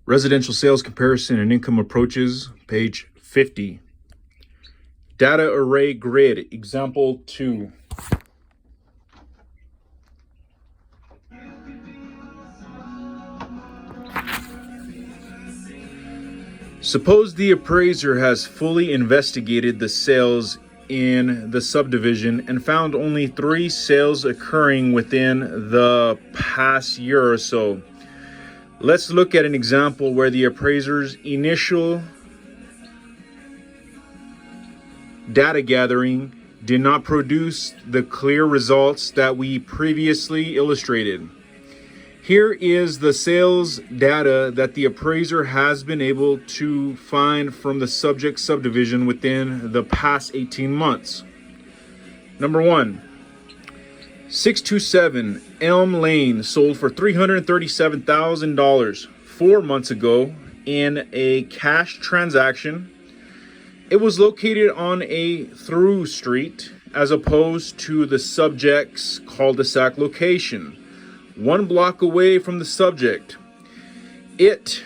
Residential sales comparison and income approaches, page 50. Data array grid, example 2. Suppose the appraiser has fully investigated the sales in the subdivision and found only 3 sales occurring within the past year or so. Let's look at an example where the appraiser's initial data gathering did not produce the clear results that we previously illustrated. Here is the sales data that the appraiser has been able to find from the subject subdivision within the past 18 months. Number 1, 627 Elm Lane sold for $337,000 4 months ago in a cash transaction. It was located on a through street as opposed to the subject's cul-de-sac location, 1 block away from the subject. It,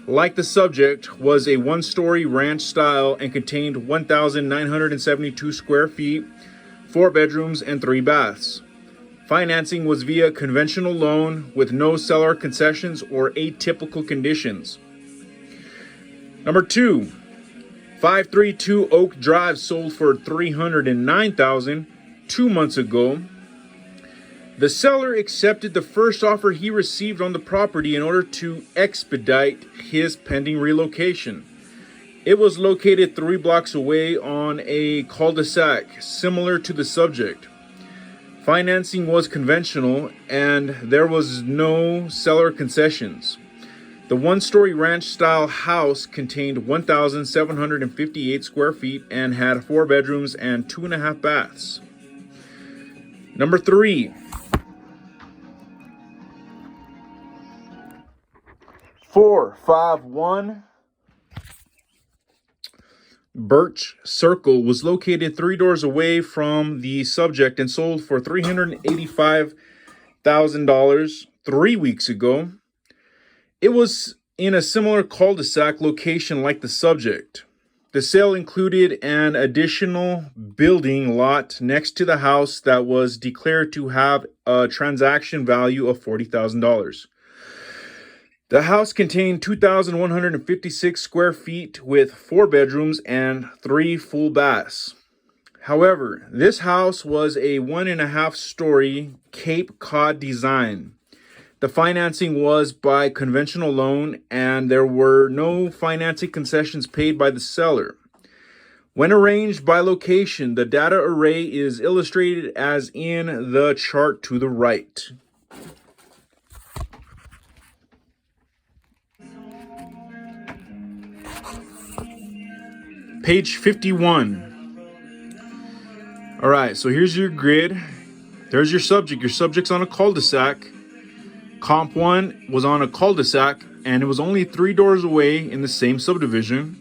like the subject, was a 1-story ranch style and contained 1,972 square feet, 4 bedrooms and 3 baths. Financing was via conventional loan with no seller concessions or atypical conditions. Number 2, 532 Oak Drive sold for $309,000 2 months ago. The seller accepted the first offer he received on the property in order to expedite his pending relocation. It was located 3 blocks away on a cul-de-sac similar to the subject. Financing was conventional and there was no seller concessions. The 1-story ranch-style house contained 1,758 square feet and had 4 bedrooms and 2.5 baths. Number 3, 451 Birch Circle was located 3 doors away from the subject and sold for $385,000 3 weeks ago. It was in a similar cul-de-sac location like the subject. The sale included an additional building lot next to the house that was declared to have a transaction value of $40,000. The house contained 2,156 square feet with 4 bedrooms and 3 full baths. However, this house was a 1.5-story Cape Cod design. The financing was by conventional loan and there were no financing concessions paid by the seller. When arranged by location, the data array is illustrated as in the chart to the right. Page 51. All right, so here's your grid. There's your subject. Your subject's on a cul-de-sac. Comp 1 was on a cul-de-sac and it was only 3 doors away in the same subdivision.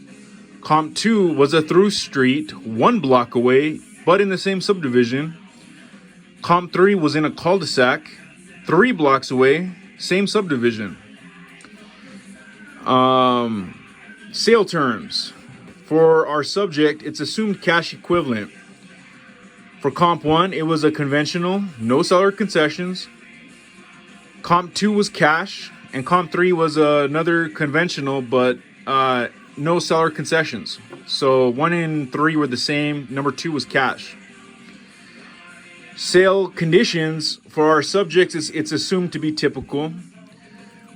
Comp 2 was a through street 1 block away but in the same subdivision. Comp 3 was in a cul-de-sac 3 blocks away, same subdivision. Sale terms. For our subject, it's assumed cash equivalent. For Comp 1, it was a conventional, no seller concessions. Comp 2 was cash, and Comp 3 was another conventional, but no seller concessions. So 1 and 3 were the same. Number 2 was cash. Sale conditions for our subjects, it's assumed to be typical.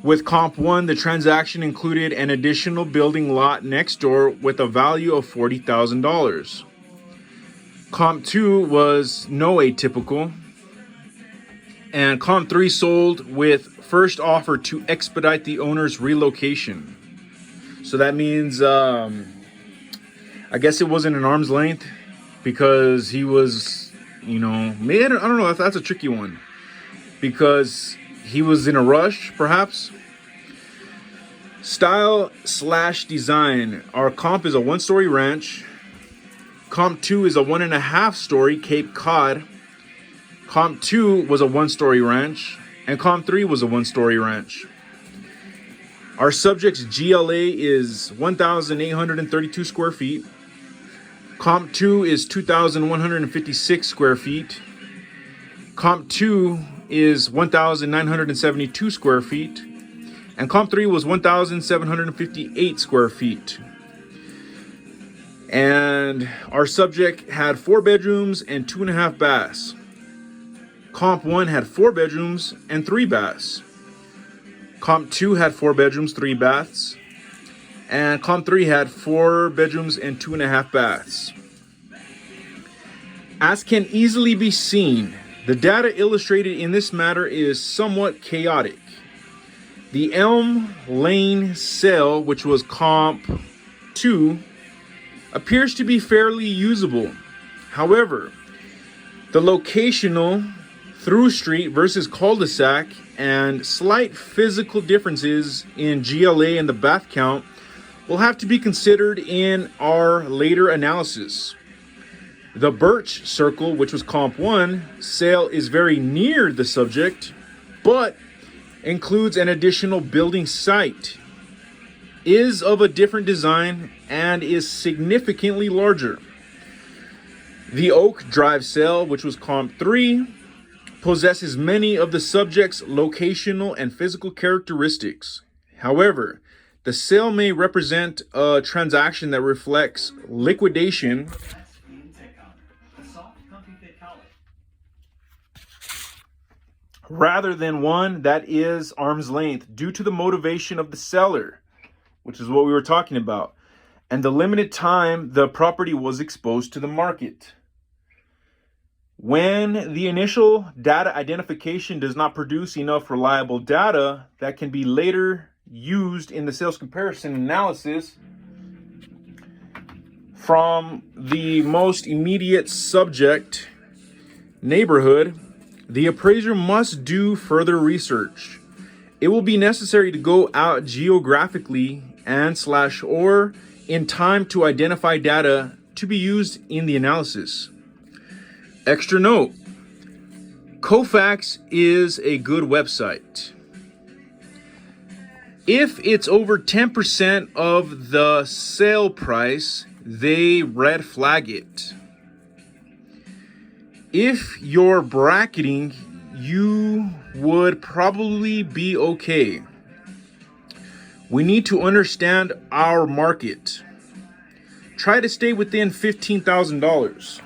With Comp 1, the transaction included an additional building lot next door with a value of $40,000. Comp 2 was no atypical. And Comp 3 sold with first offer to expedite the owner's relocation. So that means, I guess it wasn't an arm's length because he was, maybe, I don't know if that's a tricky one. Because he was in a rush, perhaps. Style/design. Our comp is a 1-story ranch. Comp 2 is a 1.5-story Cape Cod. Comp 2 was a 1-story ranch. And Comp 3 was a 1-story ranch. Our subject's GLA is 1,832 square feet. Comp 2 is 2,156 square feet. Comp 2 is 1,972 square feet. And Comp 3 was 1,758 square feet. And our subject had 4 bedrooms and 2.5 baths. Comp 1 had 4 bedrooms and 3 baths. Comp 2 had 4 bedrooms, 3 baths. And Comp 3 had 4 bedrooms and 2.5 baths. As can easily be seen, the data illustrated in this matter is somewhat chaotic. The Elm Lane sale, which was Comp 2, appears to be fairly usable. However, the locational through street versus cul-de-sac and slight physical differences in GLA and the bath count will have to be considered in our later analysis. The Birch Circle, which was Comp 1, sale is very near the subject, but includes an additional building site, is of a different design, and is significantly larger. The Oak Drive sale, which was Comp 3, possesses many of the subject's locational and physical characteristics. However, the sale may represent a transaction that reflects liquidation rather than one that is arm's length due to the motivation of the seller, which is what we were talking about, and the limited time the property was exposed to the market. When the initial data identification does not produce enough reliable data that can be later used in the sales comparison analysis from the most immediate subject neighborhood, the appraiser must do further research. It will be necessary to go out geographically or in time to identify data to be used in the analysis. Extra note, Kofax is a good website. If it's over 10% of the sale price, they red flag it. If you're bracketing, you would probably be okay. We need to understand our market. Try to stay within $15,000.